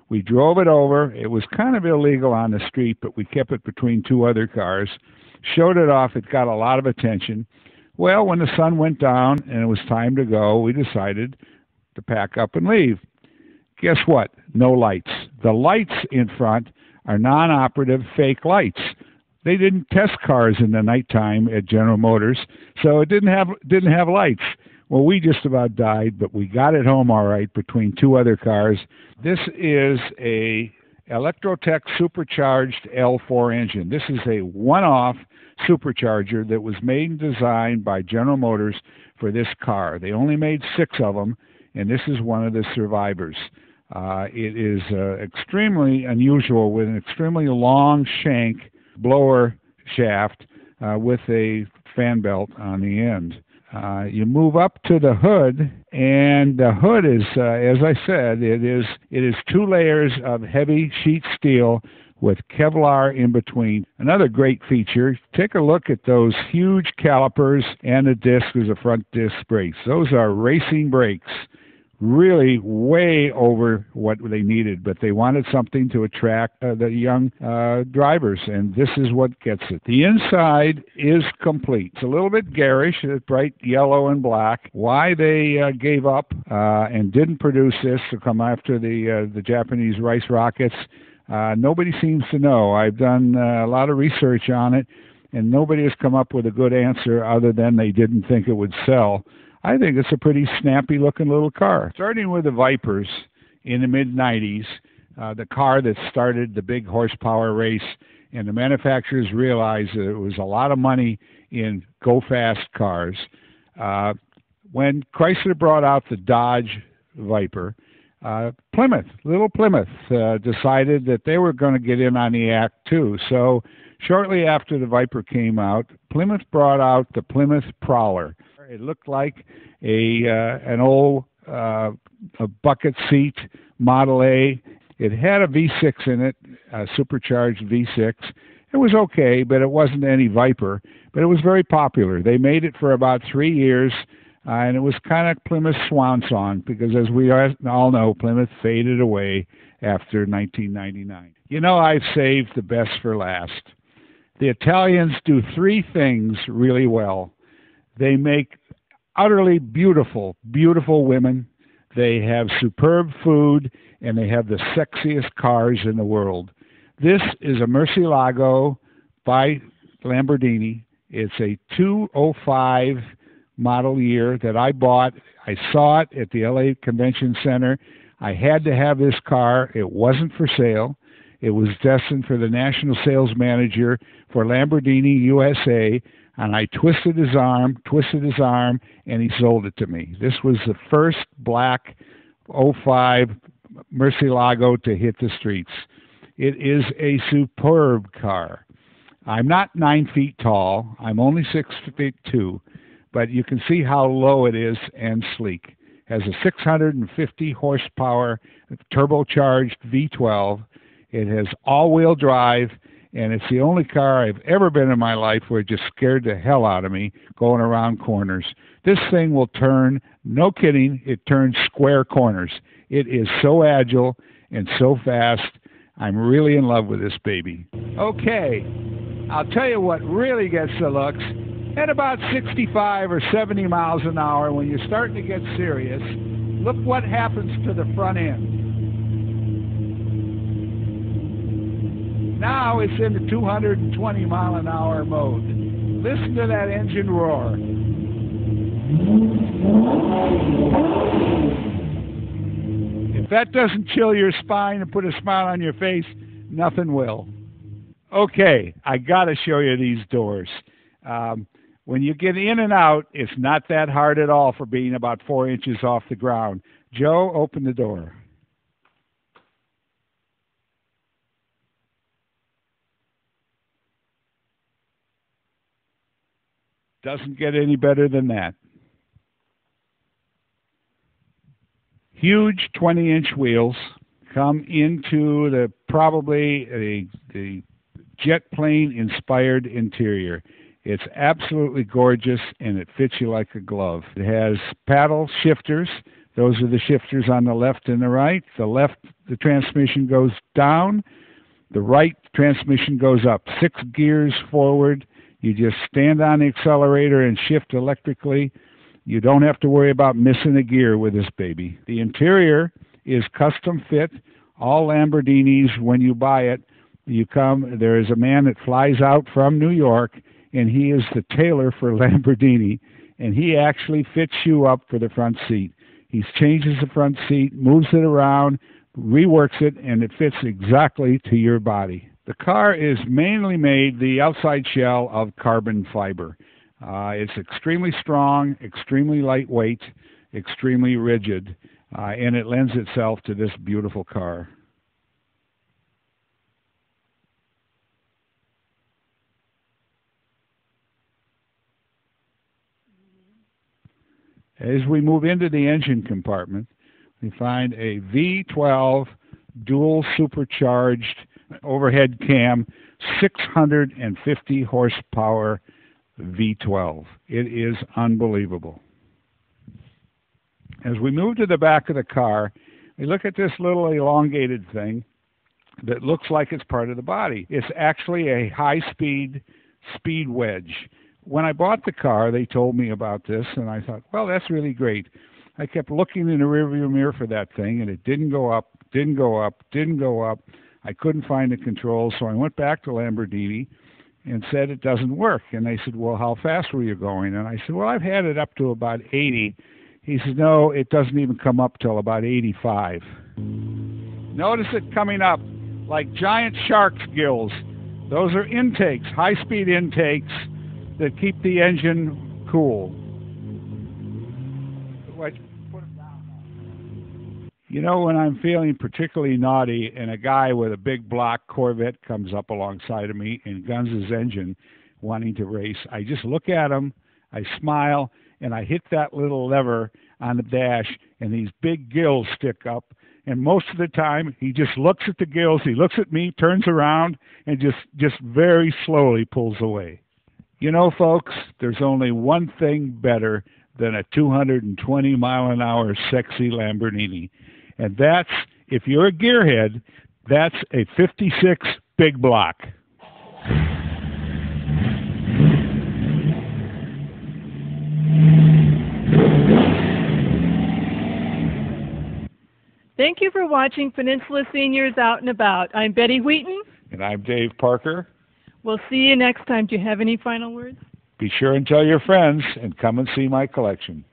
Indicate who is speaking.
Speaker 1: We drove it over. It was kind of illegal on the street, but we kept it between two other cars. Showed it off. It got a lot of attention. Well, when the sun went down and it was time to go, we decided to pack up and leave. Guess what? No lights. The lights in front are non-operative fake lights. They didn't test cars in the nighttime at General Motors, so it didn't have lights. Well, we just about died, but we got it home all right between two other cars. This is a Electrotech supercharged L4 engine. This is a one-off supercharger that was made and designed by General Motors for this car. They only made 6 of them, and this is one of the survivors. It is extremely unusual with an extremely long shank blower shaft with a fan belt on the end. You move up to the hood, and the hood is, as I said, it is 2 layers of heavy sheet steel with Kevlar in between. Another great feature, take a look at those huge calipers and the disc is a front disc brakes. Those are racing brakes, really way over what they needed, but they wanted something to attract the young drivers, and this is what gets it. The inside is complete. It's a little bit garish, it's bright yellow and black. Why they gave up and didn't produce this to come after the Japanese rice rockets, nobody seems to know. I've done a lot of research on it, and nobody has come up with a good answer other than they didn't think it would sell. I think it's a pretty snappy-looking little car. Starting with the Vipers in the mid-'90s, the car that started the big horsepower race, and the manufacturers realized that it was a lot of money in go-fast cars. When Chrysler brought out the Dodge Viper, little Plymouth, decided that they were going to get in on the act too. So shortly after the Viper came out, Plymouth brought out the Plymouth Prowler. It looked like an old a bucket seat Model A. It had a V6 in it, a supercharged V6. It was okay, but it wasn't any Viper. But it was very popular. They made it for about 3 years, and it was kind of Plymouth's swan song because, as we all know, Plymouth faded away after 1999. You know, I've saved the best for last. The Italians do 3 things really well. They make utterly beautiful, beautiful women. They have superb food, and they have the sexiest cars in the world. This is a Murcielago by Lamborghini. It's a 205 model year that I bought. I saw it at the LA Convention Center. I had to have this car. It wasn't for sale. It was destined for the national sales manager for Lamborghini USA, and I twisted his arm, and he sold it to me. This was the first black 05 Murcielago to hit the streets. It is a superb car. I'm not 9 feet tall. I'm only 6'2", but you can see how low it is and sleek. It has a 650 horsepower turbocharged V12. It has all-wheel drive, and it's the only car I've ever been in my life where it just scared the hell out of me going around corners. This thing will turn, no kidding, it turns square corners. It is so agile and so fast. I'm really in love with this baby. Okay, I'll tell you what really gets the looks. At about 65 or 70 miles an hour, when you're starting to get serious, look what happens to the front end. Now it's in the 220 mile an hour mode. Listen to that engine roar. If that doesn't chill your spine and put a smile on your face, nothing will. Okay, I got to show you these doors. When you get in and out, it's not that hard at all for being about 4 inches off the ground. Joe, open the door. Doesn't get any better than that. Huge 20-inch wheels come into the probably the jet plane inspired interior. It's absolutely gorgeous, and it fits you like a glove. It has paddle shifters Those are the shifters on the left and the right. The left, the transmission goes down. The right transmission goes up. 6 gears forward. You just stand on the accelerator and shift electrically. You don't have to worry about missing a gear with this baby. The interior is custom fit. All Lamborghinis, when you buy it, there is a man that flies out from New York, and he is the tailor for Lamborghini, and he actually fits you up for the front seat. He changes the front seat, moves it around, reworks it, and it fits exactly to your body. The car is mainly made, the outside shell, of carbon fiber. It's extremely strong, extremely lightweight, extremely rigid, and it lends itself to this beautiful car. As we move into the engine compartment, we find a V12 dual supercharged overhead cam, 650 horsepower V12. It is unbelievable. As we move to the back of the car, we look at this little elongated thing that looks like it's part of the body. It's actually a high-speed speed wedge. When I bought the car, they told me about this, and I thought, well, that's really great. I kept looking in the rearview mirror for that thing, and it didn't go up, didn't go up, didn't go up. I couldn't find the controls, so I went back to Lamborghini and said it doesn't work. And they said, well, how fast were you going? And I said, well, I've had it up to about 80. He says, no, it doesn't even come up till about 85. Notice it coming up like giant shark's gills. Those are intakes, high-speed intakes that keep the engine cool. You know, when I'm feeling particularly naughty and a guy with a big block Corvette comes up alongside of me and guns his engine wanting to race, I just look at him, I smile, and I hit that little lever on the dash, and these big gills stick up. And most of the time, he just looks at the gills, he looks at me, turns around, and just very slowly pulls away. You know, folks, there's only one thing better than a 220-mile-an-hour sexy Lamborghini. And that's, if you're a gearhead, that's a 56 big block.
Speaker 2: Thank you for watching Peninsula Seniors Out and About. I'm Betty Wheaton.
Speaker 1: And I'm Dave Parker.
Speaker 2: We'll see you next time. Do you have any final words?
Speaker 1: Be sure and tell your friends and come and see my collection.